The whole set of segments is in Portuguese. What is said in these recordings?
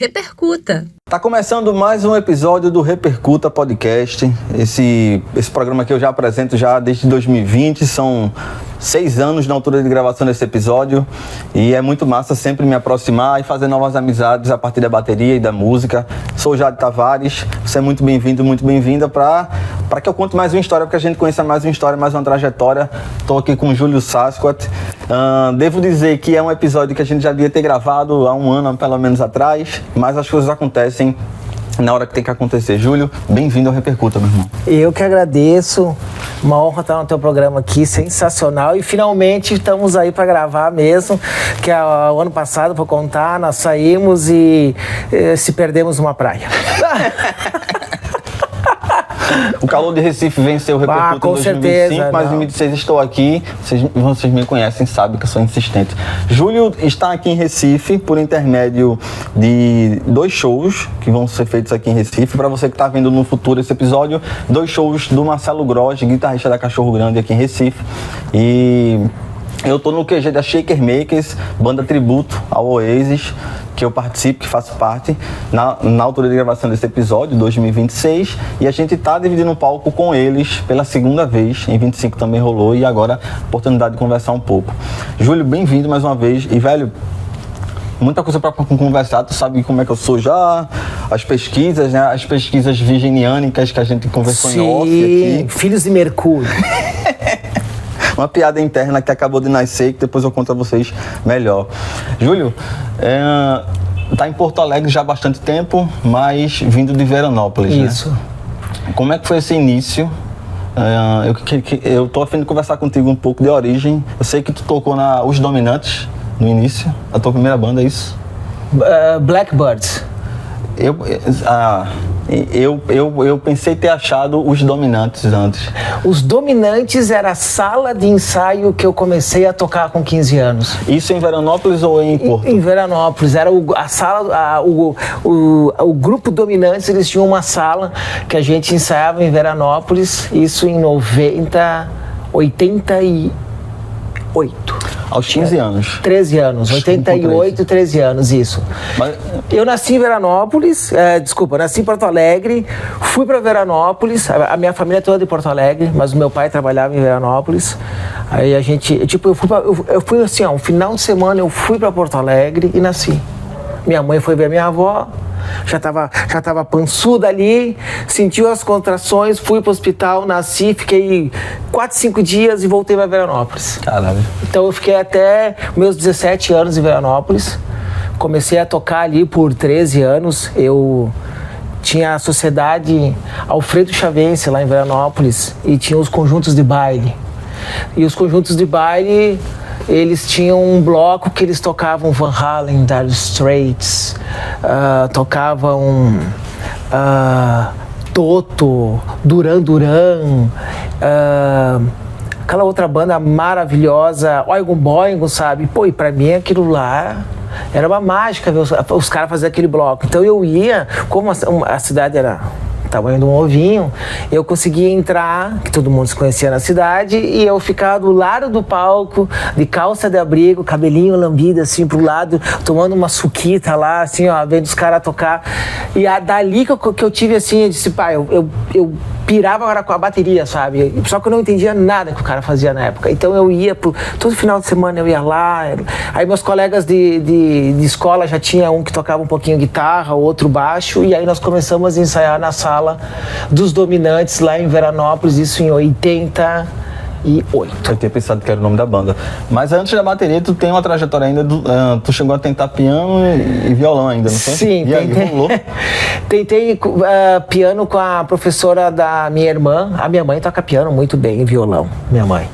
Repercuta! Tá começando mais um episódio do Repercuta Podcast. Esse programa que eu já apresento já desde 2020, são 6 anos na altura de gravação desse episódio e é muito massa sempre me aproximar e fazer novas amizades a partir da bateria e da música. Sou o Jade Tavares, você é muito bem-vindo, muito bem-vinda para que eu conte mais uma história, para que a gente conheça mais uma história, mais uma trajetória. Estou aqui com o Júlio Sasquat. Devo dizer que é um episódio que a gente já devia ter gravado há um ano, pelo menos atrás, mas as coisas acontecem na hora que tem que acontecer. Júlio, bem-vindo ao Repercuta, meu irmão. Eu que agradeço, uma honra estar no teu programa aqui, sensacional, e finalmente estamos aí para gravar mesmo, que o ano passado, vou contar, nós saímos e se perdemos numa praia. O calor de Recife venceu o Repercuta em 2025, certeza, mas em 2026 estou aqui, vocês me conhecem, sabem que eu sou insistente. Júlio está aqui em Recife por intermédio de 2 shows que vão ser feitos aqui em Recife. Para você que está vendo no futuro esse episódio, 2 shows do Marcelo Gross, guitarrista da Cachorro Grande aqui em Recife. E eu tô no QG da Shaker Makers, banda tributo ao Oasis, que eu participo, que faço parte, na altura de gravação desse episódio, 2026, e a gente tá dividindo o palco com eles pela segunda vez, em 25 também rolou, e agora oportunidade de conversar um pouco. Júlio, bem-vindo mais uma vez, e velho, muita coisa para conversar, tu sabe como é que eu sou já, as pesquisas, né, as pesquisas virginianicas que a gente conversou em off aqui. Filhos de Mercúrio. Uma piada interna que acabou de nascer, que depois eu conto a vocês melhor. Júlio, tá em Porto Alegre já há bastante tempo, mas vindo de Veranópolis, Isso. Né? Como é que foi esse início? Eu tô a fim de conversar contigo um pouco de origem. Eu sei que tu tocou na Os Dominantes no início, a tua primeira banda, é isso? Blackbirds. Eu pensei ter achado Os Dominantes antes. Os Dominantes era a sala de ensaio que eu comecei a tocar com 15 anos. Isso em Veranópolis ou em Porto? Em Veranópolis. Era a sala, o grupo Dominantes, eles tinham uma sala que a gente ensaiava em Veranópolis, isso em 88. Aos 15 anos. 13 anos, 88, 13 anos, isso. Mas... Eu nasci em Veranópolis, nasci em Porto Alegre, fui para Veranópolis, a minha família é toda de Porto Alegre, mas o meu pai trabalhava em Veranópolis. Aí a gente, eu fui assim, um final de semana eu fui para Porto Alegre e nasci. Minha mãe foi ver minha avó, já tava pançuda ali, sentiu as contrações, fui pro hospital, nasci, fiquei 4, 5 dias e voltei para Veranópolis. Caralho. Então eu fiquei até meus 17 anos em Veranópolis, comecei a tocar ali por 13 anos, eu tinha a sociedade Alfredo Chavense lá em Veranópolis e tinha os conjuntos de baile. E os conjuntos de baile, eles tinham um bloco que eles tocavam Van Halen, Dire Straits, tocavam Toto, Duran Duran, aquela outra banda maravilhosa, Oingo Boingo, sabe? Pô, e pra mim aquilo lá era uma mágica ver os caras fazerem aquele bloco. Então eu ia, como a cidade era tamanho de um ovinho, eu conseguia entrar, que todo mundo se conhecia na cidade, e eu ficava do lado do palco, de calça de abrigo, cabelinho lambido assim pro lado, tomando uma suquita lá, assim, ó, vendo os caras tocar. E dali que eu tive assim, eu disse, pai, eu pirava agora com a bateria, sabe? Só que eu não entendia nada que o cara fazia na época. Então eu ia, todo final de semana eu ia lá. Aí meus colegas de escola já tinha um que tocava um pouquinho guitarra, outro baixo, e aí nós começamos a ensaiar na sala dos Dominantes lá em Veranópolis, isso em 88. Eu tinha pensado que era o nome da banda. Mas antes da bateria, tu tem uma trajetória ainda, tu chegou a tentar piano e violão ainda, não foi? Sim, tentei piano com a professora da minha irmã. A minha mãe toca piano muito bem, violão, minha mãe.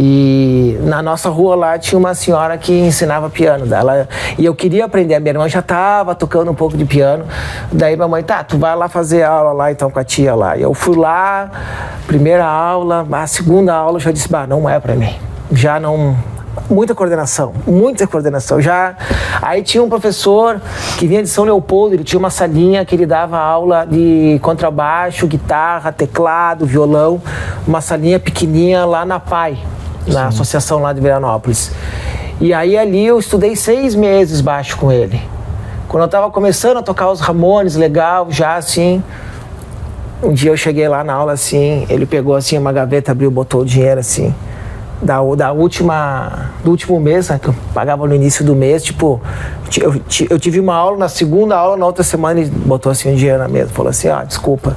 E na nossa rua lá tinha uma senhora que ensinava piano dela. E eu queria aprender, a minha irmã já estava tocando um pouco de piano. Daí minha mãe, tu vai lá fazer aula lá então com a tia lá. E eu fui lá, primeira aula, a segunda aula eu já disse, não é pra mim. Já não... Muita coordenação. Aí tinha um professor que vinha de São Leopoldo, ele tinha uma salinha que ele dava aula de contrabaixo, guitarra, teclado, violão, uma salinha pequenininha lá na PAI, na associação lá de Veranópolis. E aí ali eu estudei 6 meses baixo com ele. Quando eu tava começando a tocar os Ramones, legal, já assim... Um dia eu cheguei lá na aula, assim, ele pegou, assim, uma gaveta, abriu, botou o dinheiro, assim... do último mês, né, que eu pagava no início do mês, tipo, eu tive uma aula, na segunda aula, na outra semana, ele botou assim um dinheiro na mesa, falou assim, desculpa,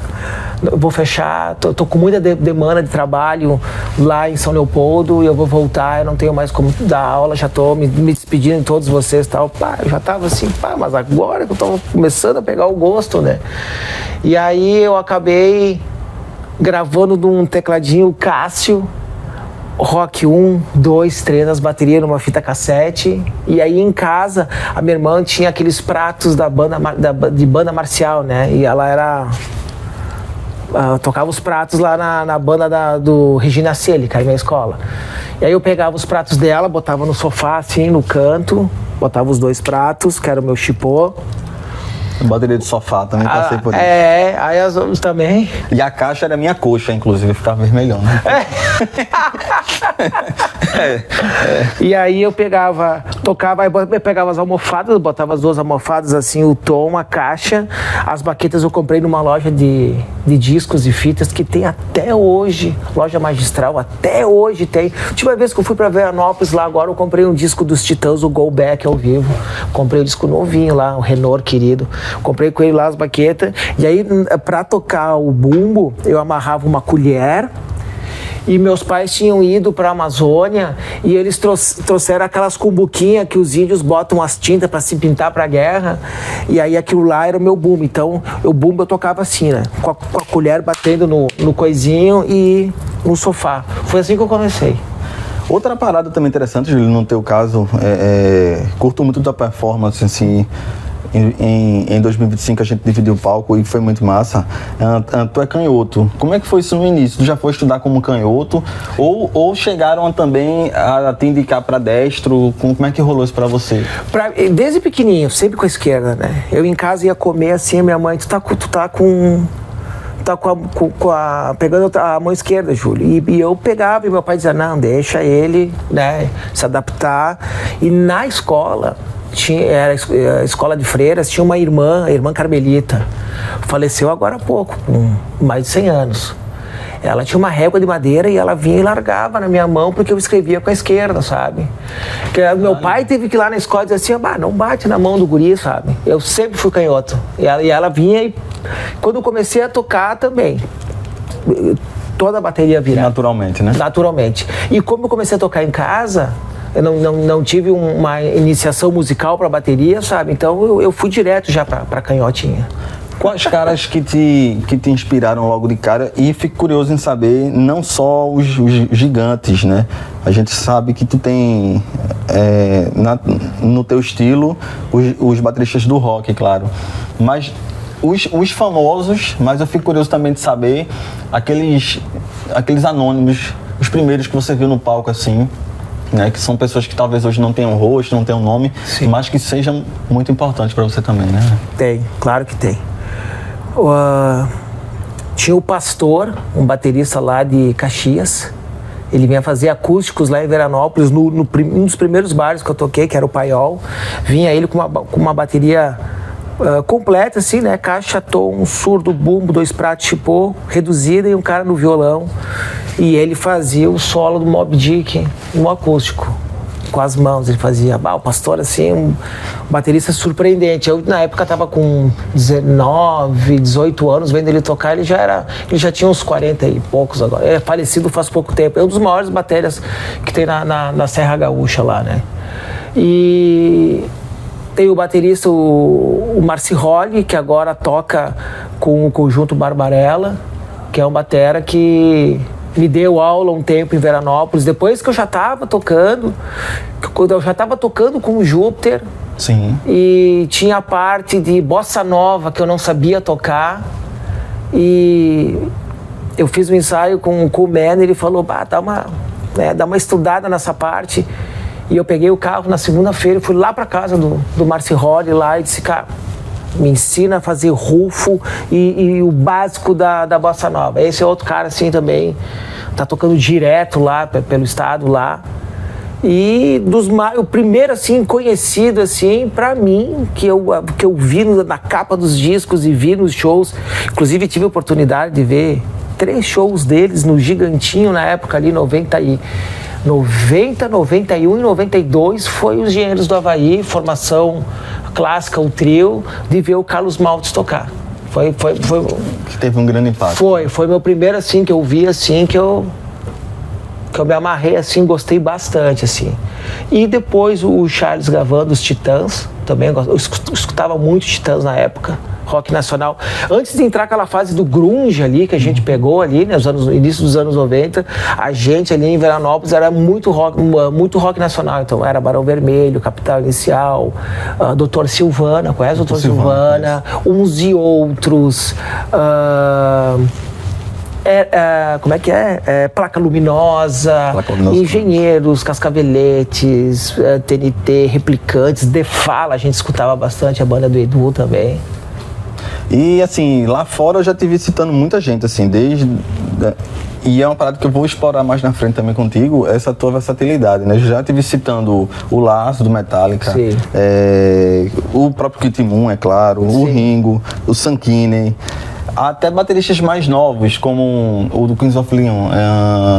eu vou fechar, tô com muita demanda de trabalho lá em São Leopoldo, e eu vou voltar, eu não tenho mais como dar aula, já tô me despedindo de todos vocês e tal. Pá, eu já tava assim, mas agora que eu tô começando a pegar o gosto, né? E aí eu acabei gravando num tecladinho Cássio, Rock 1, 2, 3, as baterias numa fita cassete. E aí em casa, a minha irmã tinha aqueles pratos de banda marcial, né? E ela era... tocava os pratos lá na banda do Regina Celi, que era a minha escola. E aí eu pegava os pratos dela, botava no sofá, assim, no canto. Botava os 2 pratos, que era o meu chipô. Bateria de sofá, também passei por isso. Aí as outras também. E a caixa era minha coxa, inclusive, ficava vermelhão, né? E aí eu pegava as almofadas, botava as 2 almofadas, assim, o tom, a caixa. As baquetas eu comprei numa loja de discos e fitas que tem até hoje, loja magistral, até hoje tem. A última vez que eu fui pra Veranópolis, lá agora, eu comprei um disco dos Titãs, o Go Back ao vivo. Comprei um disco novinho lá, o Renor querido. Comprei com ele lá as baquetas. E aí, pra tocar o bumbo, eu amarrava uma colher. E meus pais tinham ido para a Amazônia e eles trouxeram aquelas cumbuquinhas que os índios botam as tintas para se pintar para a guerra. E aí aquilo lá era o meu bumbo. Então, o bumbo eu tocava assim, né? Com a colher batendo no coisinho e no sofá. Foi assim que eu comecei. Outra parada também interessante, Júlio, no teu caso, curto muito da performance, assim... Em 2025 a gente dividiu o palco e foi muito massa. Tu é canhoto. Como é que foi isso no início? Tu já foi estudar como canhoto? Ou chegaram também a te indicar para destro? Como é que rolou isso para você? Desde pequenininho, sempre com a esquerda, né? Eu em casa ia comer assim, minha mãe, pegando a mão esquerda, Júlio. E eu pegava e meu pai dizia, não, deixa ele, né, se adaptar. E na escola... Era a escola de freiras, tinha uma irmã, a irmã Carmelita, faleceu agora há pouco, com mais de 100 anos. Ela tinha uma régua de madeira e ela vinha e largava na minha mão porque eu escrevia com a esquerda, sabe? Meu pai teve que ir lá na escola e dizer assim, não bate na mão do guri, sabe? Eu sempre fui canhoto. E ela vinha e quando eu comecei a tocar também, toda a bateria virava. Naturalmente, né? Naturalmente. E como eu comecei a tocar em casa... Eu não tive uma iniciação musical para bateria, sabe? Então eu fui direto já para canhotinha. Quais caras que te inspiraram logo de cara? E fico curioso em saber, não só os gigantes, né? A gente sabe que tu tem, no teu estilo, os bateristas do rock, claro. Mas os famosos, mas eu fico curioso também de saber aqueles anônimos, os primeiros que você viu no palco, assim... Né, que são pessoas que talvez hoje não tenham rosto, não tenham nome, sim, mas que sejam muito importantes para você também, né? Tem, claro que tem. Tinha o Pastor, um baterista lá de Caxias. Ele vinha fazer acústicos lá em Veranópolis, um dos primeiros bares que eu toquei, que era o Paiol. Vinha ele com uma bateria completa, assim, né? Caixa, tom, surdo, bumbo, 2 pratos, chipô, reduzida e um cara no violão. E ele fazia o solo do Moby Dick no acústico, com as mãos. Ele fazia, o Pastor, assim, um baterista surpreendente. Eu, na época, estava com 19, 18 anos, vendo ele tocar, ele já tinha uns 40 e poucos agora. É falecido faz pouco tempo. É um dos maiores baterias que tem na Serra Gaúcha lá, né? E... tem o baterista, o Marci Holly, que agora toca com o Conjunto Barbarella, que é um batera que me deu aula um tempo em Veranópolis, depois que eu já estava tocando, quando eu já estava tocando com o Júpiter. Sim. E tinha a parte de bossa nova que eu não sabia tocar. E eu fiz um ensaio com o Man, ele falou, dá uma estudada nessa parte. E eu peguei o carro na segunda-feira e fui lá para casa do Marci Holly lá e disse, cara, me ensina a fazer rufo e o básico da bossa nova. Esse é outro cara assim também, tá tocando direto lá pelo estado lá. E o primeiro, assim, conhecido, assim, pra mim, que eu vi na capa dos discos e vi nos shows. Inclusive, tive a oportunidade de ver 3 shows deles no Gigantinho, na época ali, 90, 91 e 92, foi os Engenheiros do Havaí, formação clássica, o trio, de ver o Carlos Maltes tocar. Foi que teve um grande impacto. Foi meu primeiro, assim, que eu vi, assim, que eu me amarrei, assim, gostei bastante, assim. E depois o Charles Gavan, dos Titãs, também eu escutava muito Titãs na época, rock nacional. Antes de entrar aquela fase do grunge ali, que a gente pegou ali, né, no início dos anos 90, a gente ali em Veranópolis era muito rock nacional. Então era Barão Vermelho, Capital Inicial, Dr. Silvana, conhece o Dr. Silvana? Uns e Outros... como é que é? Placa Luminosa, Engenheiros, Cascaveletes, TNT, Replicantes, Defala, a gente escutava bastante, a banda do Edu também. E assim, lá fora eu já te vi citando muita gente, assim, e é uma parada que eu vou explorar mais na frente também contigo, essa tua versatilidade, né? Eu já te vi citando o Laço, do Metallica, o próprio Kit Moon, é claro, o Ringo, o Sankinen, até bateristas mais novos, como o do Queens of Leon,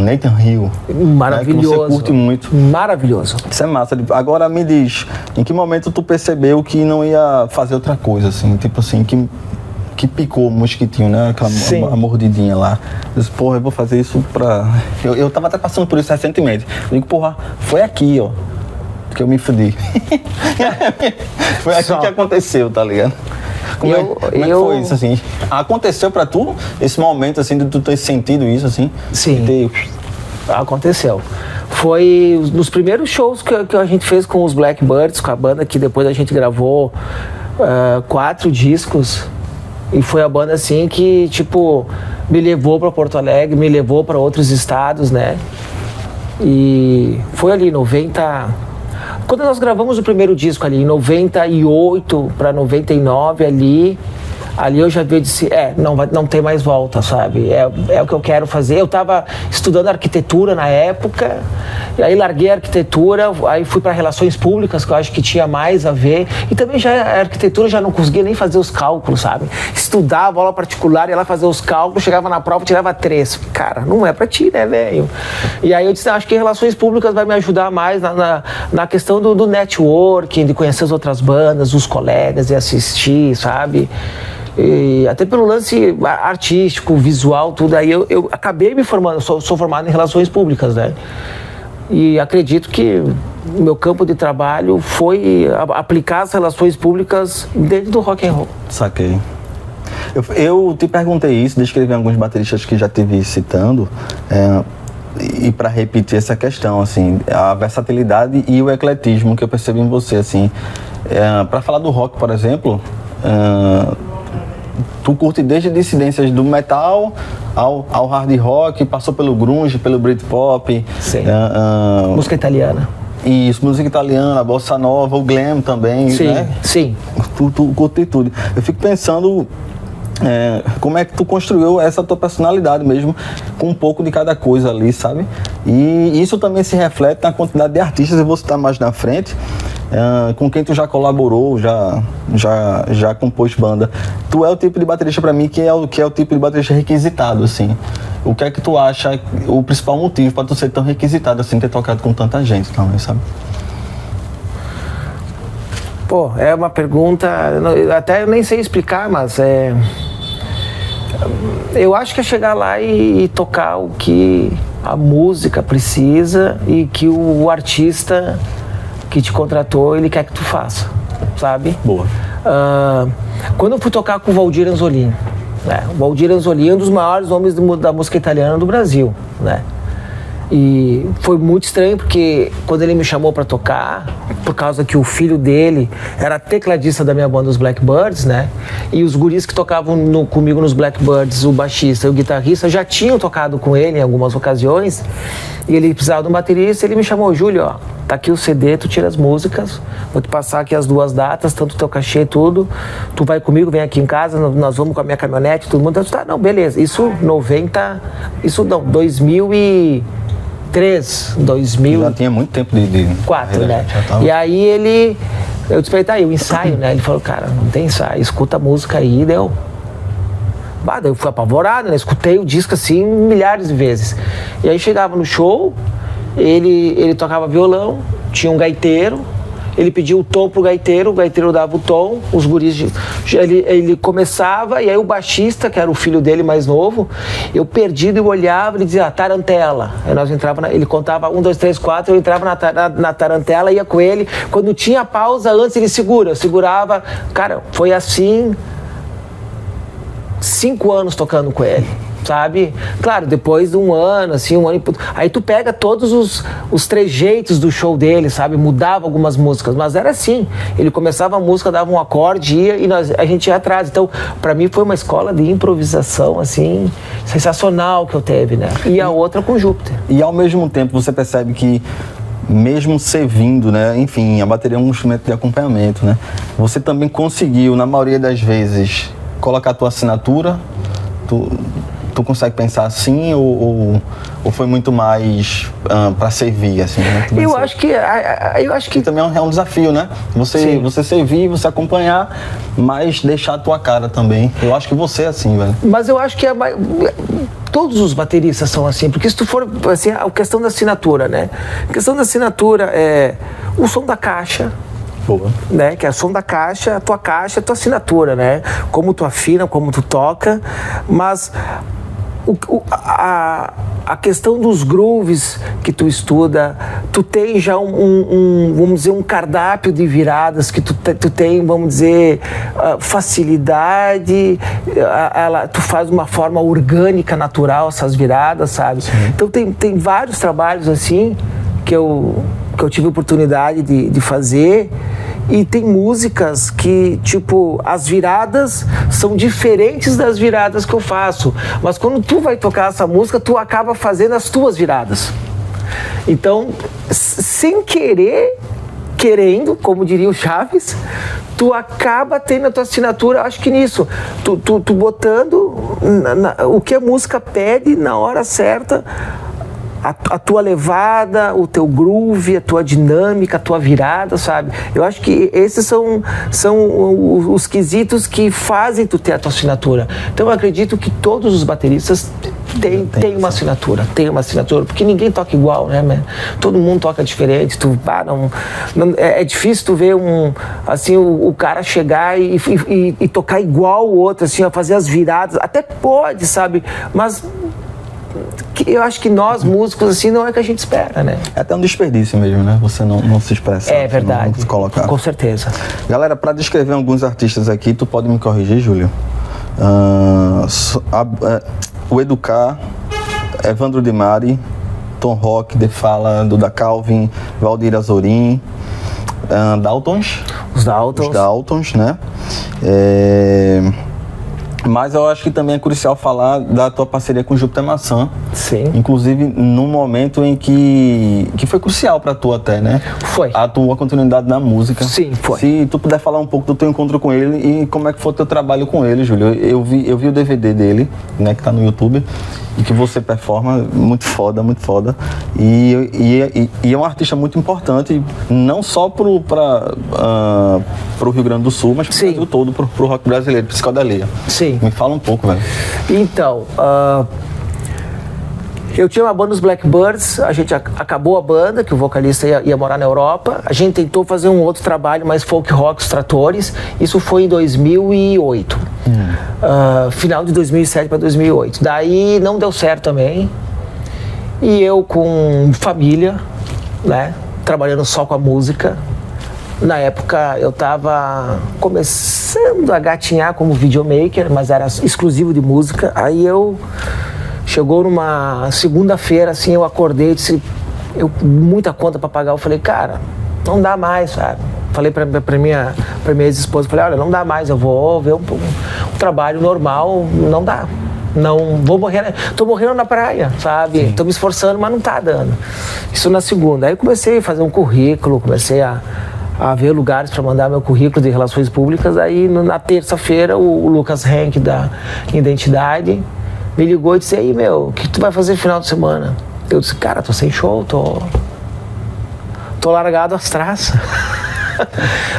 Nathan Hill. Maravilhoso. Né, que você curte muito. Maravilhoso. Isso é massa. Agora me diz, em que momento tu percebeu que não ia fazer outra coisa, assim, tipo assim, que picou o mosquitinho, né? Aquela a mordidinha lá. Eu disse, porra, eu vou fazer isso pra... Eu tava até passando por isso recentemente. Eu digo, porra, foi aqui, ó, que eu me fudi. Foi aqui que aconteceu, tá ligado? Como é que foi isso, assim? Aconteceu pra tu, esse momento, assim, de tu ter sentido isso, assim? Sim, aconteceu. Foi nos primeiros shows que a gente fez com os Blackbirds, com a banda que depois a gente gravou 4 discos. E foi a banda, assim, que, tipo, me levou pra Porto Alegre, me levou pra outros estados, né? E foi ali, 90... Quando nós gravamos o primeiro disco ali, em 98 para 99 ali eu já vi e disse, não tem mais volta, sabe? É o que eu quero fazer. Eu estava estudando arquitetura na época, e aí larguei a arquitetura, aí fui para relações públicas, que eu acho que tinha mais a ver, e também já a arquitetura já não conseguia nem fazer os cálculos, sabe? Estudava aula particular, ia lá fazer os cálculos, chegava na prova, tirava 3. Cara, não é para ti, né, velho? E aí eu disse, acho que relações públicas vai me ajudar mais na questão do networking, de conhecer as outras bandas, os colegas e assistir, sabe? E até pelo lance artístico, visual, tudo, aí eu acabei me formando, sou formado em relações públicas, né? E acredito que o meu campo de trabalho foi aplicar as relações públicas dentro do rock and roll. Saquei. Eu te perguntei isso, descrevi alguns bateristas que já te vi citando, e para repetir essa questão, assim, a versatilidade e o ecletismo que eu percebi em você, assim. Para falar do rock, por exemplo, tu curte desde dissidências do metal ao hard rock, passou pelo grunge, pelo Britpop. Sim. Música italiana. Isso, música italiana, bossa nova, o glam também, sim, né? Sim. Tu curte tudo. Eu fico pensando como é que tu construiu essa tua personalidade mesmo, com um pouco de cada coisa ali, sabe? E isso também se reflete na quantidade de artistas, eu vou citar mais na frente, com quem tu já colaborou, já compôs banda. Tu é o tipo de baterista pra mim que é o tipo de baterista requisitado, assim. O que é que tu acha o principal motivo pra tu ser tão requisitado, assim, ter tocado com tanta gente também, sabe? Pô, é uma pergunta, até eu nem sei explicar, mas eu acho que é chegar lá e tocar o que a música precisa e que o artista que te contratou, ele quer que tu faça, sabe? Boa. Quando eu fui tocar com o Valdir Anzolin, né? O Valdir Anzolin é um dos maiores nomes da música italiana do Brasil, né? E foi muito estranho porque quando ele me chamou para tocar, por causa que o filho dele era tecladista da minha banda, os Blackbirds, né? E os guris que tocavam comigo nos Blackbirds, o baixista e o guitarrista, já tinham tocado com ele em algumas ocasiões. E ele precisava de um baterista, ele me chamou, Júlio, ó, tá aqui o CD, tu tira as músicas, vou te passar aqui as 2 datas, tanto o teu cachê, tudo. Tu vai comigo, vem aqui em casa, nós vamos com a minha caminhonete, todo mundo. Tá, não, beleza. 2000 2003, 2000... Já tinha muito tempo de 4, né? E aí eu disse pra ele, tá aí, o ensaio, né? Ele falou, cara, não tem ensaio, escuta a música aí, deu. Daí eu fui apavorado, né? Escutei o disco assim milhares de vezes. E aí chegava no show, ele tocava violão, tinha um gaiteiro, ele pedia o tom pro gaiteiro, o gaiteiro dava o tom, os guris, ele começava, e aí o baixista, que era o filho dele mais novo, eu perdido, eu olhava, ele dizia, tarantela. Aí nós entrava, ele contava 1, 2, 3, 4, eu entrava na tarantela, ia com ele, quando tinha pausa antes ele segurava, cara, foi assim, 5 anos tocando com ele. Sabe? Claro, depois de um ano, assim, aí tu pega todos os trejeitos do show dele, sabe? Mudava algumas músicas, mas era assim. Ele começava a música, dava um acorde, ia e a gente ia atrás. Então, pra mim foi uma escola de improvisação, assim, sensacional que eu teve, né? E a outra com Júpiter. E ao mesmo tempo você percebe que mesmo servindo, né? Enfim, a bateria é um instrumento de acompanhamento, né? Você também conseguiu, na maioria das vezes, colocar a tua assinatura. Tu consegue pensar assim ou foi muito mais para servir, assim? Né? Eu acho que também é um desafio, né? Você servir, você acompanhar, mas deixar a tua cara também. Eu acho que você é assim, velho. Mas eu acho que todos os bateristas são assim, porque se tu for, assim, a questão da assinatura, né? A questão da assinatura é o som da caixa, boa, né? Que é o som da caixa, a tua assinatura, né? Como tu afina, como tu toca, mas a questão dos grooves que tu estuda, tu tem já vamos dizer, um cardápio de viradas que tu tem, vamos dizer, facilidade, tu faz de uma forma orgânica, natural essas viradas, sabe? Sim. Então tem vários trabalhos assim que eu tive oportunidade de fazer. E tem músicas que, tipo, as viradas são diferentes das viradas que eu faço. Mas quando tu vai tocar essa música, tu acaba fazendo as tuas viradas. Então, sem querendo, como diria o Chaves, tu acaba tendo a tua assinatura, acho que nisso. Tu botando o que a música pede na hora certa, a tua levada, o teu groove, a tua dinâmica, a tua virada, sabe? Eu acho que esses são os quesitos que fazem tu ter a tua assinatura. Então eu acredito que todos os bateristas têm uma assinatura, porque ninguém toca igual, né, man? Todo mundo toca diferente, é difícil tu ver o cara chegar e tocar igual o outro, assim, a fazer as viradas, até pode, sabe? Mas eu acho que nós, músicos, assim, não é o que a gente espera, né? É até um desperdício mesmo, né? Você não se expressar. É verdade. Não se colocar. Com certeza. Galera, para descrever alguns artistas aqui, tu pode me corrigir, Júlio? O Educar, Evandro de Mari, Tom Rock, De Fala, Duda Calvin, Valdir Azorim, Daltons. Os Daltons, né? Mas eu acho que também é crucial falar da tua parceria com Júpiter Maçã. Sim. Inclusive num momento em que foi crucial pra tu até, né? Foi. A tua continuidade na música. Sim, foi. Se tu puder falar um pouco do teu encontro com ele e como é que foi o teu trabalho com ele, Júlio. Eu vi o DVD dele, né, que tá no YouTube, e que você performa muito foda, muito foda. E é um artista muito importante, não só pro Rio Grande do Sul, mas pro Brasil todo, pro rock brasileiro, psicodelia. Sim. Me fala um pouco, velho. Então, eu tinha uma banda, os Blackbirds, a gente acabou a banda, que o vocalista ia morar na Europa. A gente tentou fazer um outro trabalho, mais folk rock, os Tratores. Isso foi em 2008. Final de 2007 para 2008. Daí não deu certo também. E eu com família, né, trabalhando só com a música. Na época eu estava começando a gatinhar como videomaker, mas era exclusivo de música. Aí chegou numa segunda-feira, assim, eu acordei e disse, muita conta para pagar. Eu falei, cara, não dá mais, sabe? Falei pra minha ex-esposa, falei, olha, não dá mais, eu vou ver um trabalho normal, não dá. Não vou morrer, tô morrendo na praia, sabe? Sim. Tô me esforçando, mas não tá dando. Isso na segunda. Aí eu comecei a fazer um currículo, comecei a ver lugares para mandar meu currículo de relações públicas. Aí na terça-feira o Lucas Henk da Identidade me ligou e disse, aí, meu, o que tu vai fazer no final de semana? Eu disse, cara, tô sem show, tô largado as traças.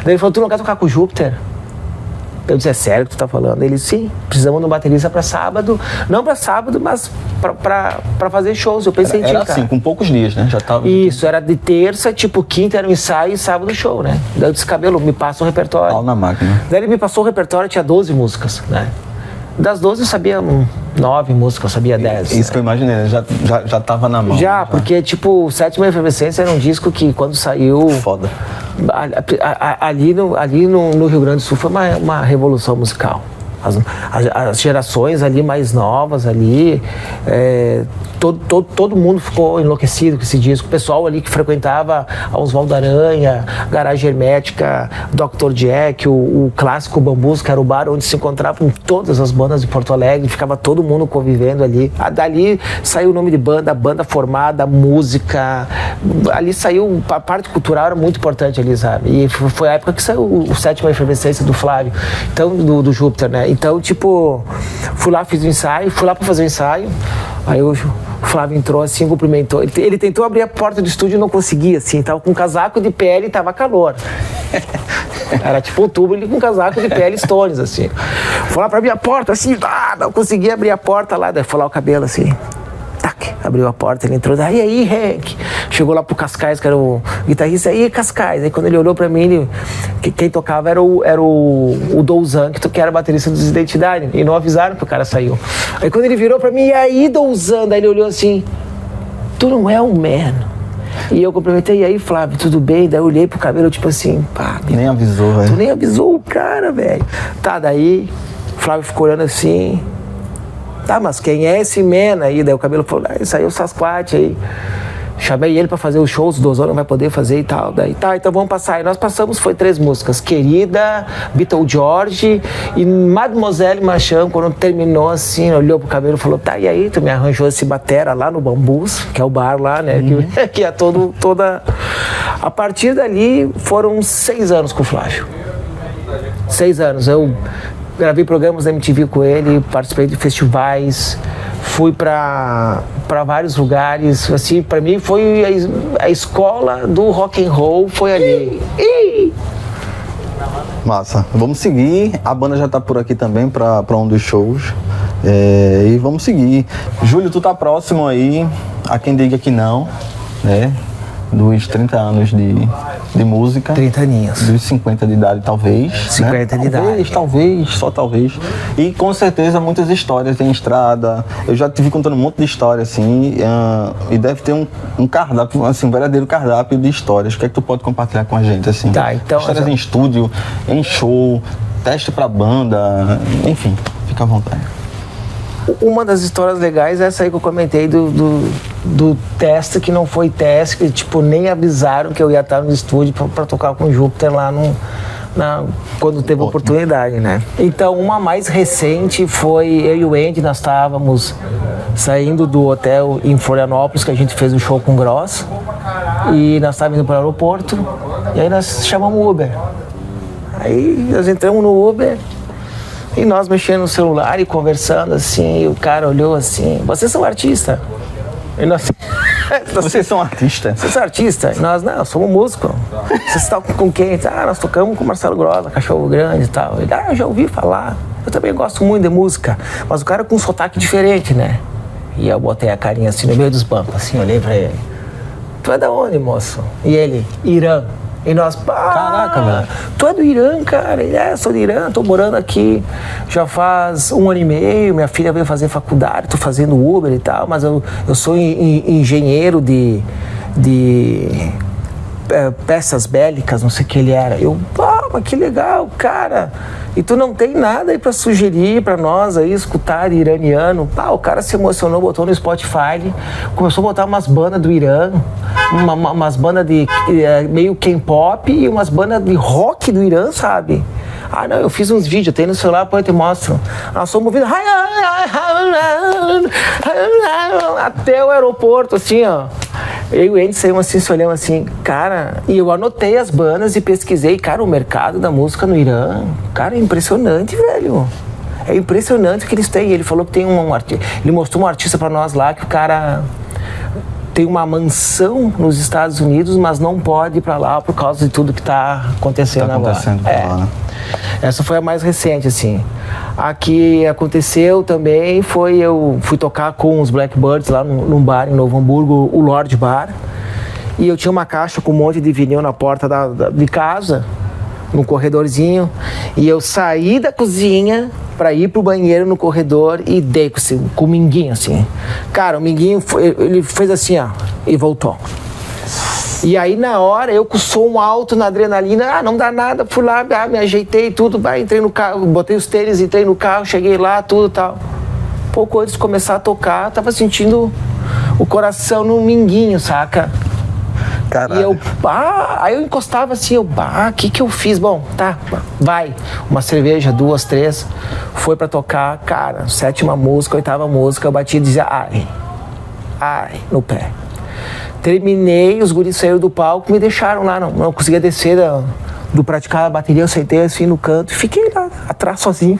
Daí ele falou, tu não quer tocar com o Júpiter? Eu disse, é sério que tu tá falando? Ele, sim, precisamos de um baterista pra sábado. Não pra sábado, mas pra fazer shows. Eu pensei em ti, cara. Era assim, com poucos dias, né? Já tava... Isso, era de terça, tipo, quinta era o ensaio e sábado show, né? Daí eu disse, Cabelo, me passa o repertório. Pau na máquina. Daí ele me passou o repertório, tinha 12 músicas, né? Das 12 eu sabia 9 músicas, eu sabia 10. Isso que eu imaginei, né? Já tava na mão. Já, porque, tipo, Sétima Efervescência era um disco que, quando saiu... Foda. Ali no Rio Grande do Sul foi uma revolução musical. As gerações ali mais novas ali, todo mundo ficou enlouquecido com esse disco. O pessoal ali que frequentava a Oswaldo Aranha, Garagem Hermética, Dr. Jack, o clássico Bambus, que era o bar onde se encontravam todas as bandas de Porto Alegre, ficava todo mundo convivendo ali. Dali saiu o nome de banda formada, música, ali saiu, a parte cultural era muito importante ali, sabe? E foi a época que saiu o Sétima Efervescência do Flávio, então, do Júpiter, né? Então, tipo, fui lá, fiz o ensaio, fui lá pra fazer o ensaio, aí o Flávio entrou assim, cumprimentou. Ele tentou abrir a porta do estúdio e não conseguia, assim, tava com um casaco de pele e tava calor. Era tipo um tubo com um casaco de pele Stones, assim. Foi lá pra abrir a porta, assim, não conseguia abrir a porta lá, daí foi lá o Cabelo, assim. Tac, abriu a porta, ele entrou, e aí, Hank? Chegou lá pro Cascais, que era o guitarrista, e aí, Cascais? Aí quando ele olhou pra mim, quem tocava era o Douzan, que era baterista dos Identidade, e não avisaram que o cara saiu. Aí quando ele virou pra mim, e aí, Douzan? Daí ele olhou assim, tu não é um man? E eu cumprimentei, e aí, Flávio, tudo bem? Daí eu olhei pro Cabelo, tipo assim, pá... Nem avisou, velho. Tu nem avisou o cara, velho. Tá, daí, Flávio ficou olhando assim... Tá, mas quem é esse man aí? Daí o Cabelo falou, isso aí é o Sasquatch aí. Chamei ele pra fazer os shows, o Dozão não vai poder fazer e tal. Daí, tá, então vamos passar. E nós passamos, foi 3 músicas. Querida, Beatle George e Mademoiselle Machão. Quando terminou assim, olhou pro Cabelo e falou, tá, e aí? Tu me arranjou esse batera lá no Bambus, que é o bar lá, né? Que é toda... A partir dali, foram 6 anos com o Flávio. 6 anos. Eu gravei programas da MTV com ele, participei de festivais, fui para vários lugares, assim, para mim foi a escola do rock and roll, foi ali. Massa, vamos seguir, a banda já tá por aqui também para um dos shows, e vamos seguir. Júlio, tu tá próximo aí, há quem diga que não, né? Dos 30 anos de música. 30 aninhos. Dos 50 de idade, talvez. 50 de idade. Talvez, só talvez. E com certeza muitas histórias, tem estrada. Eu já te vi contando um monte de história, assim, e deve ter um cardápio, assim, um verdadeiro cardápio de histórias. O que é que tu pode compartilhar com a gente, assim? Tá, então... Histórias em estúdio, em show, teste pra banda, enfim, fica à vontade. Uma das histórias legais é essa aí que eu comentei do teste que não foi teste, que tipo, nem avisaram que eu ia estar no estúdio pra tocar com o Júpiter lá quando teve a oportunidade, né? Então, uma mais recente foi eu e o Andy, nós estávamos saindo do hotel em Florianópolis, que a gente fez um show com o Gross, e nós estávamos indo para o aeroporto, e aí nós chamamos o Uber. Aí nós entramos no Uber, e nós mexendo no celular e conversando assim, e o cara olhou assim, vocês são artistas? E nós... Vocês são artistas? Vocês são artistas? E nós, não, somos músicos. Vocês estão com quem? Ah, nós tocamos com o Marcelo Grossa, Cachorro Grande e tal. Ele, eu já ouvi falar. Eu também gosto muito de música, mas o cara com um sotaque diferente, né? E eu botei a carinha assim no meio dos bancos, assim, olhei pra ele. Tu é da onde, moço? E ele, Irã. E nós, caraca, velho. Tu é do Irã, cara? Ele, sou do Irã, tô morando aqui já faz 1 ano e meio, minha filha veio fazer faculdade, tô fazendo Uber e tal, mas eu sou engenheiro de peças bélicas, não sei o que ele era. Eu, mas que legal, cara. E tu não tem nada aí pra sugerir pra nós aí, escutar iraniano. O cara se emocionou, botou no Spotify, começou a botar umas bandas do Irã, umas bandas de meio K-pop e umas bandas de rock do Irã, sabe? Não, eu fiz uns vídeos, tem no celular, depois eu te mostro. Nós fomos ouvindo até o aeroporto, assim, ó. Eu e o Andy saímos assim, se olhamos assim, cara, e eu anotei as bandas e pesquisei, cara, o mercado da música no Irã, cara, é impressionante, velho. É impressionante o que eles têm. Ele falou que tem um artista, ele mostrou um artista pra nós lá, que o cara tem uma mansão nos Estados Unidos, mas não pode ir para lá por causa de tudo que está acontecendo agora. Lá, né? Essa foi a mais recente, assim. A que aconteceu também foi, eu fui tocar com os Blackbirds lá num bar em Novo Hamburgo, o Lorde Bar. E eu tinha uma caixa com um monte de vinil na porta de casa, num corredorzinho. E eu saí da cozinha para ir pro banheiro no corredor e dei com o Minguinho, assim. Cara, o Minguinho, ele fez assim, ó, e voltou. E aí, na hora, eu com o som alto na adrenalina, não dá nada, fui lá, me ajeitei, tudo, entrei no carro, botei os tênis, entrei no carro, cheguei lá, tudo tal. Pouco antes de começar a tocar, tava sentindo o coração no Minguinho, saca? Caralho. E eu, aí eu encostava assim, o que eu fiz? Bom, tá, vai. Uma cerveja, 2, 3, foi pra tocar, cara, 7ª música, 8ª música, eu bati e dizia, ai, no pé. Terminei, os guris saíram do palco, me deixaram lá, não conseguia descer do praticar a bateria, eu sentei assim no canto e fiquei lá atrás sozinho.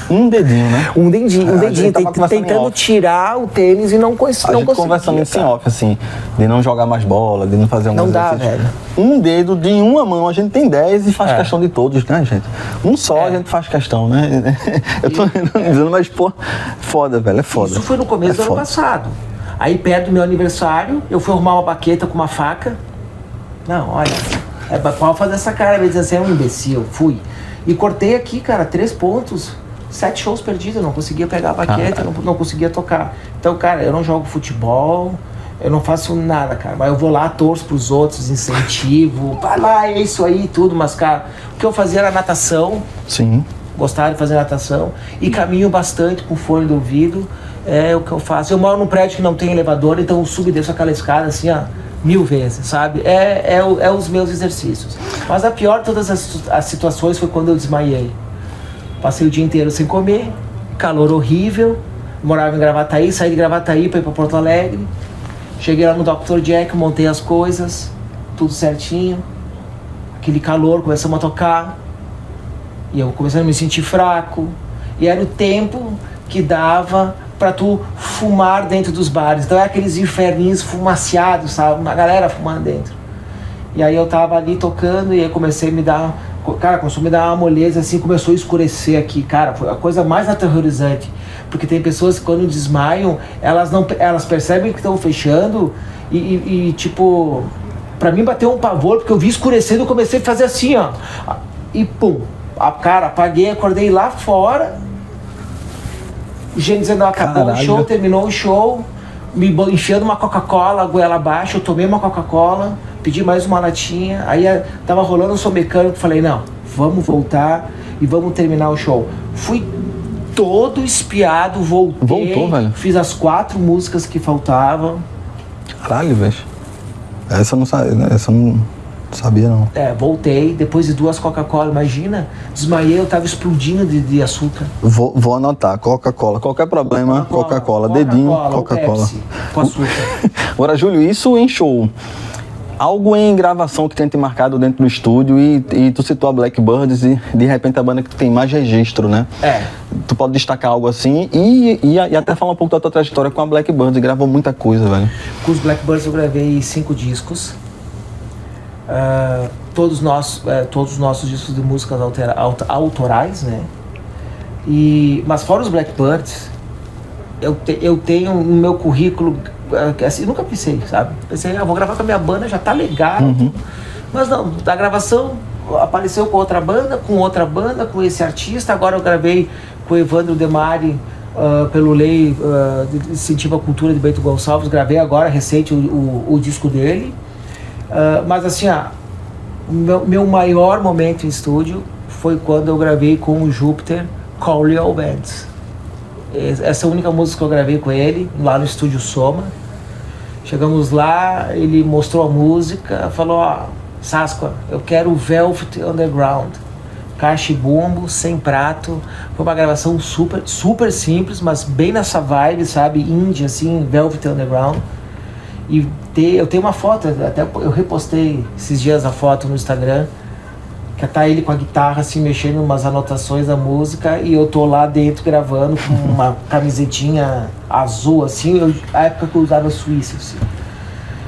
Um dedinho, né? Um dedinho, tentando tirar o tênis e não conseguia. A gente conversando isso em off, assim, de não jogar mais bola, de não fazer Não dá, velho. Um dedo de uma mão, a gente tem 10 e faz questão de todos, né, gente? Um só a gente faz questão, né? Eu tô dizendo, mas, pô, foda, velho, é foda. Isso foi no começo do ano passado. Aí, perto do meu aniversário, eu fui arrumar uma baqueta com uma faca. Não, olha, pode fazer essa cara, vai dizer assim, é um imbecil, fui. E cortei aqui, cara, 3 pontos, 7 shows perdidos, eu não conseguia pegar a baqueta, não conseguia tocar. Então, cara, eu não jogo futebol, eu não faço nada, cara. Mas eu vou lá, torço pros outros, incentivo, vai lá, é isso aí, tudo. Mas, cara, o que eu fazia era natação. Sim. Gostava de fazer natação. E caminho bastante com fone do ouvido. É o que eu faço. Eu moro num prédio que não tem elevador, então eu subo e desço aquela escada assim, 1000 vezes, sabe? É os meus exercícios. Mas a pior de todas as situações foi quando eu desmaiei. Passei o dia inteiro sem comer, calor horrível, morava em Gravataí, saí de Gravataí para ir para Porto Alegre. Cheguei lá no Dr. Jack, montei as coisas, tudo certinho. Aquele calor, começamos a tocar. E eu comecei a me sentir fraco. E era o tempo que dava pra tu fumar dentro dos bares. Então é aqueles inferninhos fumaciados, sabe? Uma galera fumando dentro. E aí eu tava ali tocando e aí comecei a me dar... Cara, começou a me dar uma moleza, assim, começou a escurecer aqui. Cara, foi a coisa mais aterrorizante. Porque tem pessoas que quando desmaiam, elas percebem que estão fechando e tipo... Pra mim bateu um pavor, porque eu vi escurecendo e comecei a fazer assim, ó. E pum. Cara, apaguei, acordei lá fora... Gente dizendo, acabou o show, terminou o show, me enfiando uma Coca-Cola, goela abaixo, eu tomei uma Coca-Cola, pedi mais uma latinha, aí tava rolando o som mecânico, falei, não, vamos voltar e vamos terminar o show. Fui todo espiado, voltou, velho. Fiz as 4 músicas que faltavam. Caralho, velho. Essa eu não sabia, não. Voltei, depois de 2 Coca-Cola, imagina, desmaiei, eu tava explodindo de açúcar. Vou anotar, Coca-Cola, qualquer problema, Coca-Cola, dedinho, Coca-Cola. Com açúcar. Agora, Júlio, isso em show, algo em gravação que tenha te marcado dentro do estúdio e tu citou a Blackbirds e de repente a banda que tu tem mais registro, né? Tu pode destacar algo assim e até falar um pouco da tua trajetória com a Blackbirds, gravou muita coisa, velho. Com os Blackbirds eu gravei 5 discos. Todos os nossos discos de músicas autorais, né? Mas fora os Blackbirds, eu tenho no meu currículo, assim, nunca pensei, sabe? Pensei, vou gravar com a minha banda, já tá legal. Mas não, da gravação apareceu com outra banda, com esse artista. Agora eu gravei com o Evandro Demari, pelo Lei de Incentivo à Cultura de Bento Gonçalves. Gravei agora, recente, o disco dele. Mas assim, meu maior momento em estúdio foi quando eu gravei com o Júpiter Call Your Bands. Essa é a única música que eu gravei com ele, lá no estúdio Soma. Chegamos lá, ele mostrou a música, falou, Sasqua, eu quero o Velvet Underground. Caixa e bumbo, sem prato. Foi uma gravação super, super simples, mas bem nessa vibe, sabe? Indie, assim, Velvet Underground. E eu tenho uma foto, até eu repostei esses dias a foto no Instagram, que tá ele com a guitarra assim, mexendo umas anotações da música e eu tô lá dentro gravando com uma camisetinha azul assim, a época que eu usava Suíça, assim.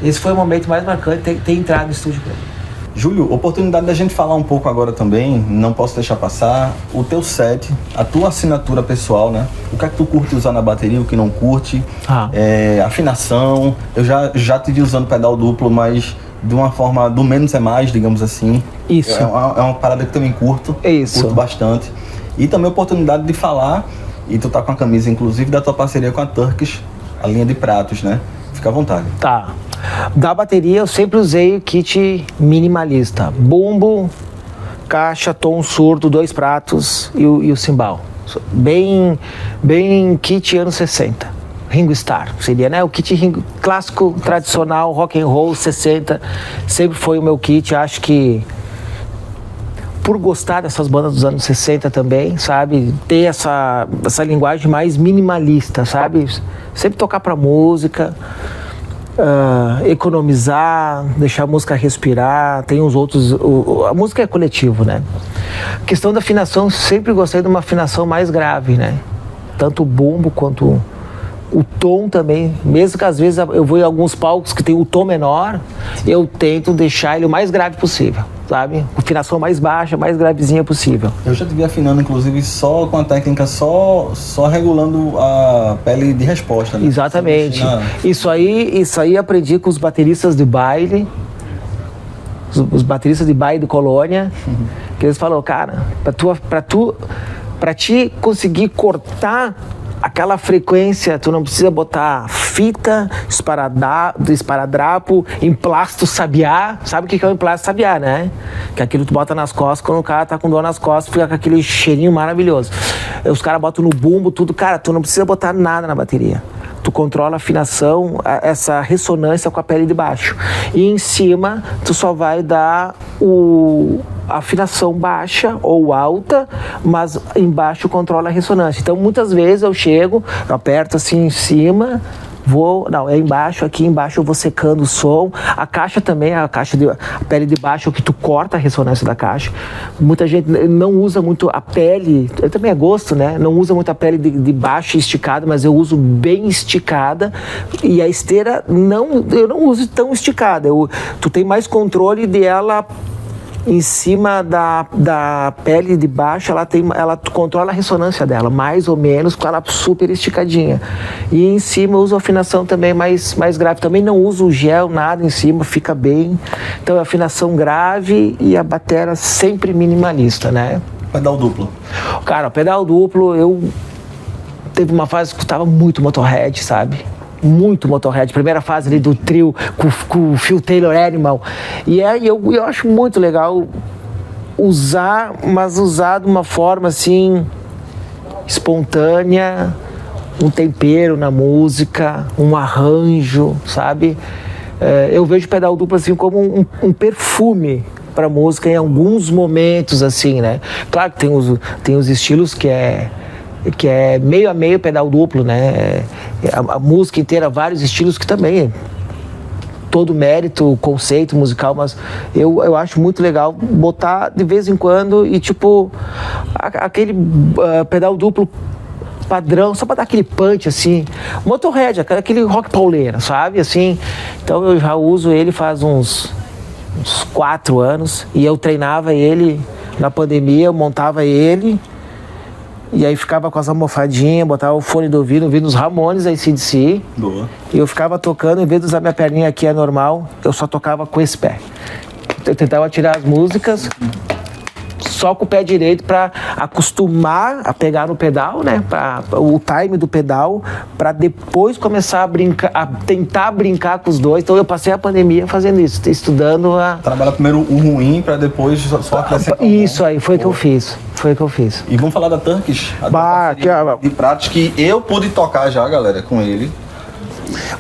Esse foi o momento mais marcante, ter entrado no estúdio com ele. Júlio, oportunidade da gente falar um pouco agora também, não posso deixar passar, o teu set, a tua assinatura pessoal, né? O que é que tu curte usar na bateria, o que não curte, afinação. Eu já te vi usando pedal duplo, mas de uma forma do menos é mais, digamos assim. Isso. É uma parada que também curto. Isso. Curto bastante. E também a oportunidade de falar, e tu tá com a camisa inclusive, da tua parceria com a Turkish, a linha de pratos, né? Fica à vontade. Tá. Da bateria eu sempre usei o kit minimalista. Bumbo, caixa, tom surdo, 2 pratos e o cimbal. Bem kit anos 60. Ringo Starr seria, né? O kit Ringo, clássico, tradicional, rock and roll, 60. Sempre foi o meu kit. Acho que por gostar dessas bandas dos anos 60 também, sabe? Ter essa linguagem mais minimalista, sabe? Sempre tocar pra música. Economizar, deixar a música respirar, tem os outros, a música é coletivo, né? A questão da afinação, sempre gostei de uma afinação mais grave, né? Tanto o bumbo quanto o tom também, mesmo que às vezes eu vou em alguns palcos que tem o tom menor, eu tento deixar ele o mais grave possível, sabe? Afinação mais baixa, mais gravezinha possível. Eu já te vi afinando, inclusive, só com a técnica, só regulando a pele de resposta, né? Exatamente. Isso aí aprendi com os bateristas de baile, os bateristas de baile de Colônia, que eles falaram, cara, pra ti conseguir cortar aquela frequência, tu não precisa botar fita, esparadrapo, emplasto sabiá. Sabe o que é o emplasto sabiá, né? Que aquilo tu bota nas costas, quando o cara tá com dor nas costas, fica com aquele cheirinho maravilhoso. Os caras botam no bumbo, tudo. Cara, tu não precisa botar nada na bateria. Tu controla a afinação, essa ressonância com a pele de baixo. E em cima, tu só vai dar a afinação baixa ou alta, mas embaixo controla a ressonância. Então, muitas vezes eu chego, eu aperto assim em cima, aqui embaixo eu vou secando o som. A caixa também, a pele de baixo, que tu corta a ressonância da caixa. Muita gente não usa muito a pele, também é gosto, né? Não usa muito a pele de baixo esticada, mas eu uso bem esticada. E a esteira, eu não uso tão esticada. Tu tem mais controle dela em cima da pele de baixo, ela controla a ressonância dela, mais ou menos, com ela super esticadinha. E em cima eu uso a afinação também mais grave. Também não uso gel, nada em cima, fica bem. Então é afinação grave e a bateria sempre minimalista, né? Pedal duplo. Cara, pedal duplo, teve uma fase que eu escutava muito Motorhead, sabe? Muito Motorhead, primeira fase ali do trio com o Phil Taylor Animal. E aí eu acho muito legal usar, mas usar de uma forma assim espontânea, um tempero na música, um arranjo, sabe? Eu vejo pedal duplo assim como um perfume para música em alguns momentos, assim, né? Claro que tem os estilos que é meio a meio pedal duplo, né? A música inteira, vários estilos que também todo mérito, conceito musical, mas eu acho muito legal botar de vez em quando e tipo aquele pedal duplo padrão, só pra dar aquele punch assim, Motorhead, aquele rock pauleira, sabe? Assim, então eu já uso ele faz uns 4 anos e eu treinava ele na pandemia, eu montava ele. E aí ficava com as almofadinhas, botava o fone do ouvido, ouvindo os Ramones, AC/DC. Boa. E eu ficava tocando, em vez de usar minha perninha aqui é normal, eu só tocava com esse pé. Eu tentava tirar as músicas só com o pé direito para acostumar a pegar no pedal, né? O time do pedal, para depois começar a tentar brincar com os dois. Então eu passei a pandemia fazendo isso, estudando Trabalhar primeiro o ruim para depois só acrescentar. Isso aí, foi o que eu fiz. Foi o que eu fiz. E vamos falar da Turkish, de pratos que eu pude tocar já, galera, com ele.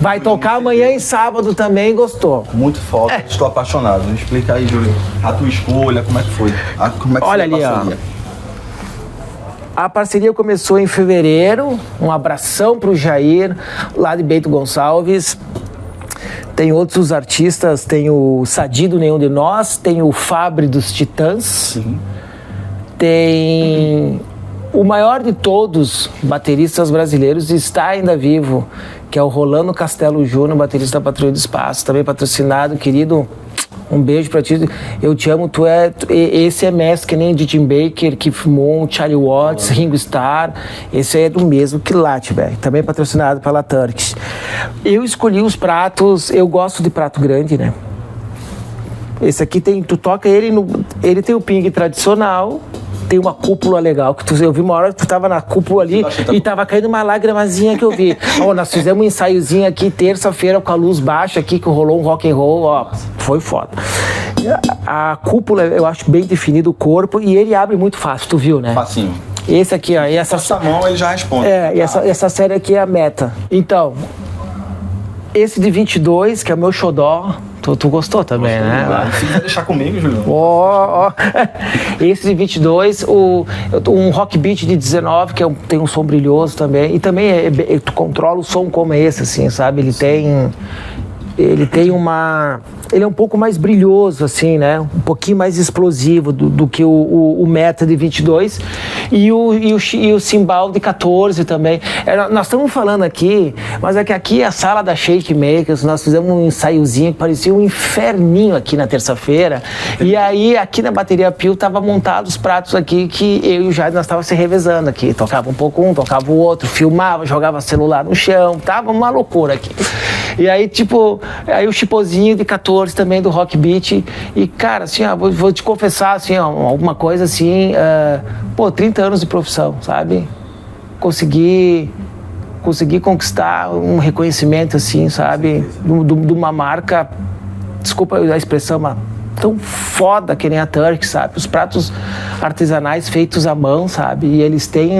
Vai tocar amanhã e sábado também, gostou? Muito foda, estou apaixonado. Explica aí, Júlio, a tua escolha, como é que foi? Olha ali, ó. A parceria começou em fevereiro. Um abração pro Jair, lá de Bento Gonçalves. Tem outros artistas, tem o Sadi do Nenhum de Nós, tem o Fabre dos Titãs. Sim. Tem o maior de todos bateristas brasileiros, está ainda vivo, que é o Rolando Castelo Júnior, baterista da Patrulha do Espaço, também patrocinado, querido. Um beijo pra ti. Eu te amo, esse é mestre que nem de Jim Baker, que filmou Charlie Watts, Ringo Starr. Esse aí é do mesmo que Lat, velho. Também patrocinado pela Turkish. Eu escolhi os pratos, eu gosto de prato grande, né? Esse aqui tu toca ele ele tem o ping tradicional, tem uma cúpula legal, que eu vi uma hora que tu tava na cúpula ali e tava caindo uma lágrimazinha que eu vi. Nós fizemos um ensaiozinho aqui terça-feira com a luz baixa aqui, que rolou um rock and roll, foi foda. A cúpula, eu acho bem definido o corpo e ele abre muito fácil, tu viu, né? Facinho. Esse aqui, ó. Essa mão ele já responde. E essa série aqui é a meta. Então, esse de 22, que é o meu xodó, tu gostou também, né? Claro. Se quiser deixar comigo, Julião. Esse de 22, um rock beat de 19, que tem um som brilhoso também. E também tu controla o som como esse, assim, sabe? Ele tem uma... Ele é um pouco mais brilhoso, assim, né? Um pouquinho mais explosivo do que o Meta de 22 e o Cymbal de 14 também. Nós estamos falando aqui, mas é que aqui é a sala da Shake Makers, nós fizemos um ensaiozinho que parecia um inferninho aqui na terça-feira. E aí, aqui na Bateria Pio, tava montado os pratos aqui que eu e o Jair, nós estávamos se revezando aqui. Tocava um pouco um, tocava o outro, filmava, jogava celular no chão, tava uma loucura aqui. E aí, aí o chipozinho de 14 também do Rock Beat. E, cara, assim, vou te confessar, assim, alguma coisa assim, 30 anos de profissão, sabe? Consegui conquistar um reconhecimento, assim, sabe? De uma marca, desculpa a expressão, mas tão foda que nem a Turk, sabe? Os pratos artesanais feitos à mão, sabe? E eles têm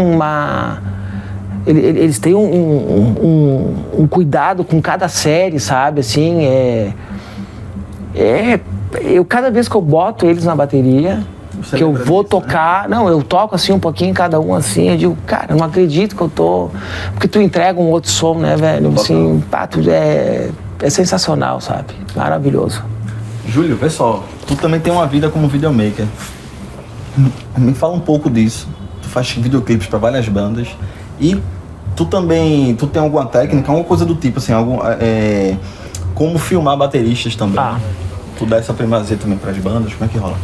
Eles têm um cuidado com cada série, sabe? Assim, cada vez que eu boto eles na bateria, que eu vou tocar, né? Eu toco assim um pouquinho cada um assim, eu digo, cara, eu não acredito que eu tô... Porque tu entrega um outro som, né, velho? Assim, é sensacional, sabe? Maravilhoso. Júlio, vê só, tu também tem uma vida como videomaker. Me fala um pouco disso. Tu faz videoclipes para várias bandas e tu tem alguma técnica, alguma coisa do tipo, assim, como filmar bateristas também? Tu dá essa primazia também para as bandas, como é que rola?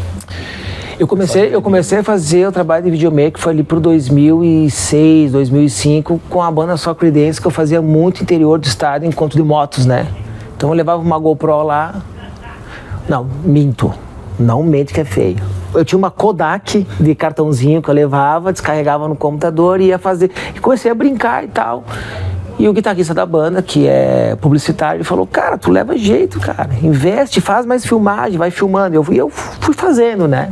Eu comecei a fazer o trabalho de videomaker, foi ali pro 2006, 2005, com a banda Só Creedence, que eu fazia muito interior do estado, encontro de motos, né? Então eu levava uma GoPro lá... Não, minto. Não mente que é feio. Eu tinha uma Kodak de cartãozinho que eu levava, descarregava no computador e ia fazer. E comecei a brincar e tal. E o guitarrista da banda, que é publicitário, ele falou, cara, tu leva jeito, cara. Investe, faz mais filmagem, vai filmando. E eu fui fazendo, né?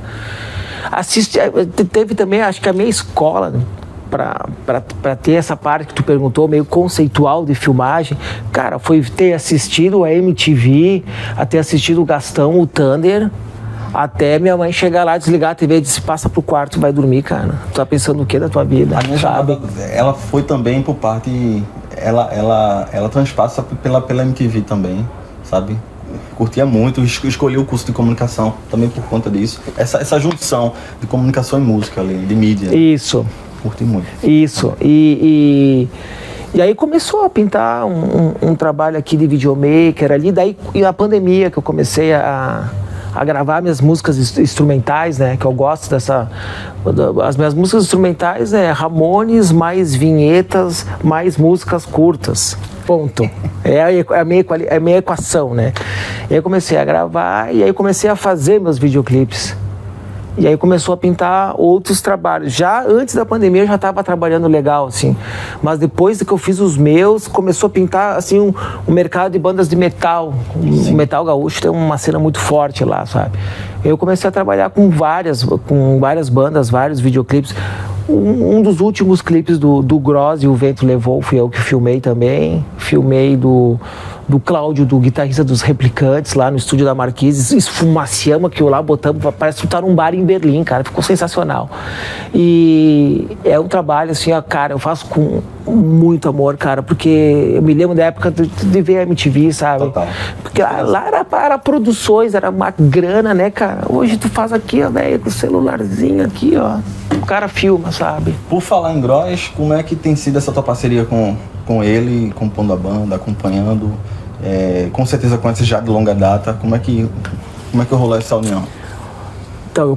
Teve também, acho que a minha escola, para ter essa parte que tu perguntou, meio conceitual de filmagem, cara, foi ter assistido a MTV, a ter assistido o Gastão, o Thunder, até minha mãe chegar lá, desligar a TV e disse, passa pro quarto, vai dormir, cara. Tu tá pensando o que da tua vida? A minha jornada, ela foi também por parte... Ela transpassa pela MTV também, sabe? Curtia muito, escolhi o curso de comunicação também por conta disso. Essa junção de comunicação e música ali, de mídia. Isso. Curti muito. Isso. E aí começou a pintar um trabalho aqui de videomaker ali, daí a pandemia que eu comecei a gravar minhas músicas instrumentais, né, que eu gosto as minhas músicas instrumentais é Ramones, mais vinhetas, mais músicas curtas, ponto. É a minha equação, né. E aí eu comecei a gravar e aí comecei a fazer meus videoclipes. E aí começou a pintar outros trabalhos. Já antes da pandemia eu já estava trabalhando legal, assim. Mas depois que eu fiz os meus, começou a pintar, assim, um mercado de bandas de metal. O metal gaúcho tem uma cena muito forte lá, sabe? Eu comecei a trabalhar com várias bandas, vários videoclipes. Um dos últimos clipes do Gross e o Vento Levou, fui eu que filmei também. Filmei do Cláudio, do guitarrista dos Replicantes, lá no estúdio da Marquise. Esfumaciamos aquilo lá, botamos, parece que tá num bar em Berlim, cara, ficou sensacional. E é um trabalho, assim, ó, cara, eu faço com muito amor, cara, porque eu me lembro da época de ver a MTV, sabe? Total. Porque lá era produções, era uma grana, né, cara? Hoje tu faz aqui, ó, velho, com o celularzinho aqui, ó, o cara filma, sabe? Por falar em Gross, como é que tem sido essa tua parceria com com ele, compondo a banda, acompanhando, com certeza conhece já de longa data. Como é que rolou essa união? Então, eu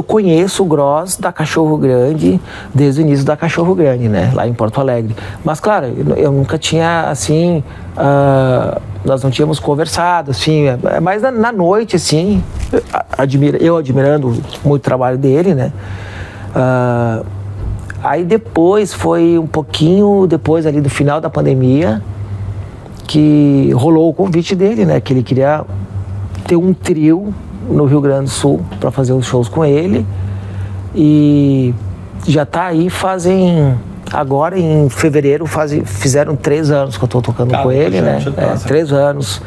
conheço o Gross da Cachorro Grande desde o início da Cachorro Grande, né? Lá em Porto Alegre. Mas, claro, eu nunca tinha, assim... nós não tínhamos conversado, assim... Mas na noite, assim... Eu admirando muito o trabalho dele, né? Aí depois, foi um pouquinho depois ali do final da pandemia, que rolou o convite dele, né? Que ele queria ter um trio no Rio Grande do Sul para fazer os shows com ele, e já tá aí agora em fevereiro fizeram 3 anos que eu tô tocando com ele, né? 3 anos.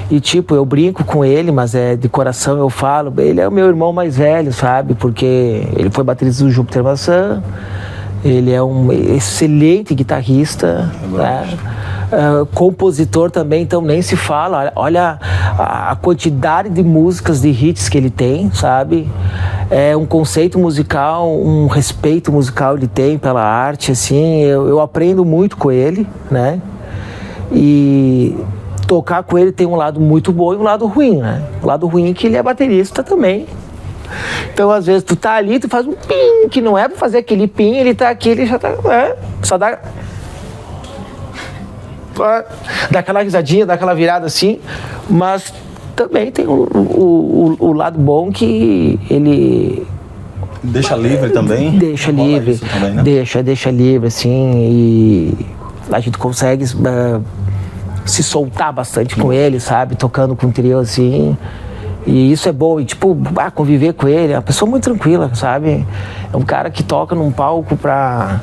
E tipo, eu brinco com ele, mas de coração eu falo, ele é o meu irmão mais velho, sabe? Porque ele foi baterista do Júpiter Maçã, ele é um excelente guitarrista, né? Compositor também, então nem se fala. Olha a quantidade de músicas, de hits que ele tem, sabe? É um conceito musical, um respeito musical ele tem pela arte, assim. Eu aprendo muito com ele, né? E tocar com ele tem um lado muito bom e um lado ruim, né? O lado ruim é que ele é baterista também. Então, às vezes, tu tá ali, tu faz um pim, que não é pra fazer aquele pim, ele tá aqui, ele já tá... só dá aquela risadinha, dá aquela virada assim, mas também tem o lado bom que ele... Deixa livre também? Deixa livre, também, né? deixa livre, assim, e a gente consegue se soltar bastante com ele, sabe? Tocando com o trio, assim... E isso é bom, e tipo, conviver com ele, é uma pessoa muito tranquila, sabe? É um cara que toca num palco para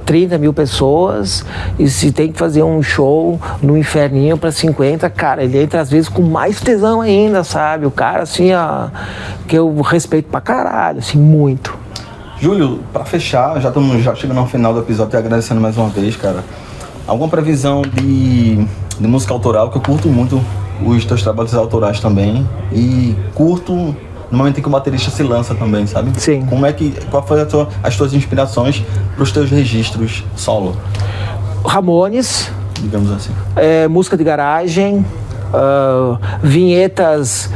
30 mil pessoas, e se tem que fazer um show no inferninho para 50, cara, ele entra às vezes com mais tesão ainda, sabe? O cara, assim, que eu respeito pra caralho, assim, muito. Júlio, pra fechar, já estamos chegando ao final do episódio, te agradecendo mais uma vez, cara. Alguma previsão de música autoral, que eu curto muito os teus trabalhos autorais também, e curto no momento em que o baterista se lança também, sabe? Sim. Qual foi as tuas inspirações para os teus registros solo? Ramones, digamos assim. Música de garagem, vinhetas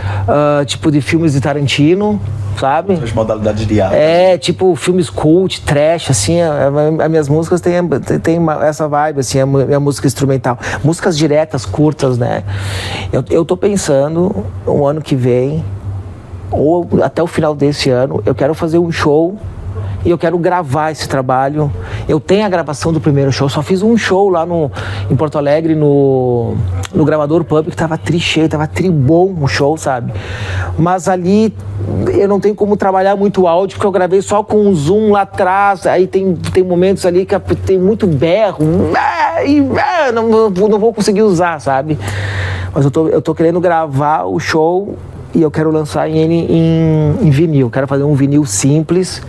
tipo de filmes de Tarantino, sabe? As modalidades de arte. Tipo filmes cult, trash, assim, as minhas músicas têm essa vibe, assim, a minha música instrumental. Músicas diretas, curtas, né? Eu tô pensando, um ano que vem, ou até o final desse ano, eu quero fazer um show e eu quero gravar esse trabalho. Eu tenho a gravação do primeiro show, só fiz um show lá em Porto Alegre, no Gravador Pub, que tava cheio, tava bom o show, sabe? Mas ali eu não tenho como trabalhar muito áudio, porque eu gravei só com um zoom lá atrás, aí tem momentos ali que tem muito berro, não vou conseguir usar, sabe? Mas eu tô querendo gravar o show e eu quero lançar ele em vinil. Quero fazer um vinil simples,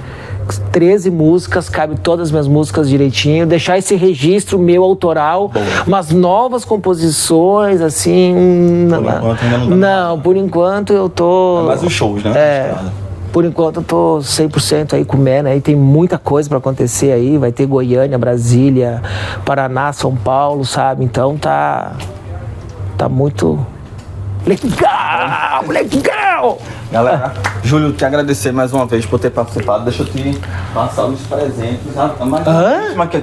13 músicas, cabe todas as minhas músicas direitinho, deixar esse registro meu autoral, umas novas composições, assim... Por enquanto ainda não dá. Não, por enquanto eu tô... É mais os shows, né? Por enquanto eu tô 100% aí com o Mena, aí tem muita coisa pra acontecer aí, vai ter Goiânia, Brasília, Paraná, São Paulo, sabe? Então tá muito... Legal! Galera, Júlio, te agradecer mais uma vez por ter participado. Deixa eu te passar os presentes.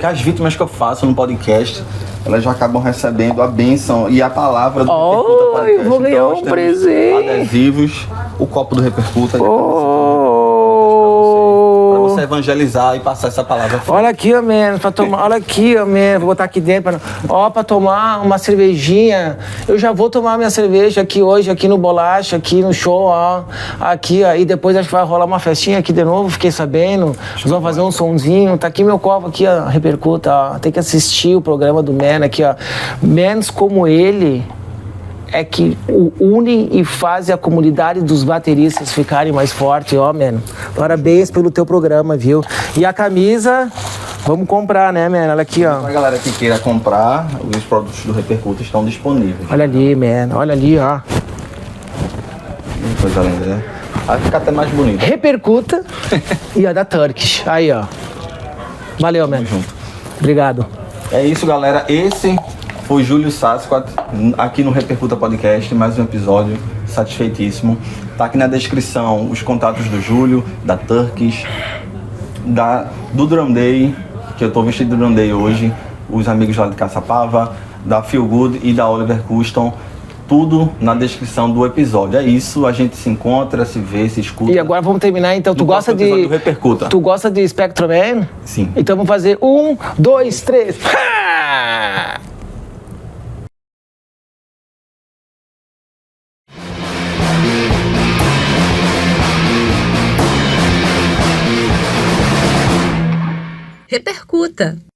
As vítimas que eu faço no podcast, elas já acabam recebendo a bênção e a palavra do Repercuta Podcast. Eu vou ganhar um presente. Adesivos, o copo do Repercuta. Pra você evangelizar e passar essa palavra. Olha aqui, ó, man, pra tomar. Olha aqui, ó, man, vou botar aqui dentro. Pra tomar uma cervejinha. Eu já vou tomar minha cerveja aqui hoje, aqui no Bolacha, aqui no show, ó. Aqui, ó. E depois acho que vai rolar uma festinha aqui de novo, fiquei sabendo. Nós vamos fazer um sonzinho. Tá aqui meu copo aqui, ó, Repercuta, ó. Tem que assistir o programa do Man aqui, ó. Mans como ele é que une e faz a comunidade dos bateristas ficarem mais fortes, ó, mano. Parabéns pelo teu programa, viu? E a camisa, vamos comprar, né, mano? Olha aqui, ó. A galera que queira comprar, os produtos do Repercuta estão disponíveis. Olha ali, mano. Olha ali, ó. Coisa linda, né? Vai ficar até mais bonito. Repercuta e a da Turkish. Aí, ó. Valeu, mano. Obrigado. É isso, galera. Esse foi Júlio Sasquatch, aqui no Repercuta Podcast, mais um episódio, satisfeitíssimo. Tá aqui na descrição os contatos do Júlio, da Turkish, do Drum Day, que eu tô vestido de Drum Day hoje, os amigos lá de Caçapava, da Feel Good e da Oliver Custom. Tudo na descrição do episódio. É isso, a gente se encontra, se vê, se escuta. E agora vamos terminar, então. Tu gosta de... Repercuta. Tu gosta de Spectrum Man? Sim. Então vamos fazer 1, 2, 3. Repercuta.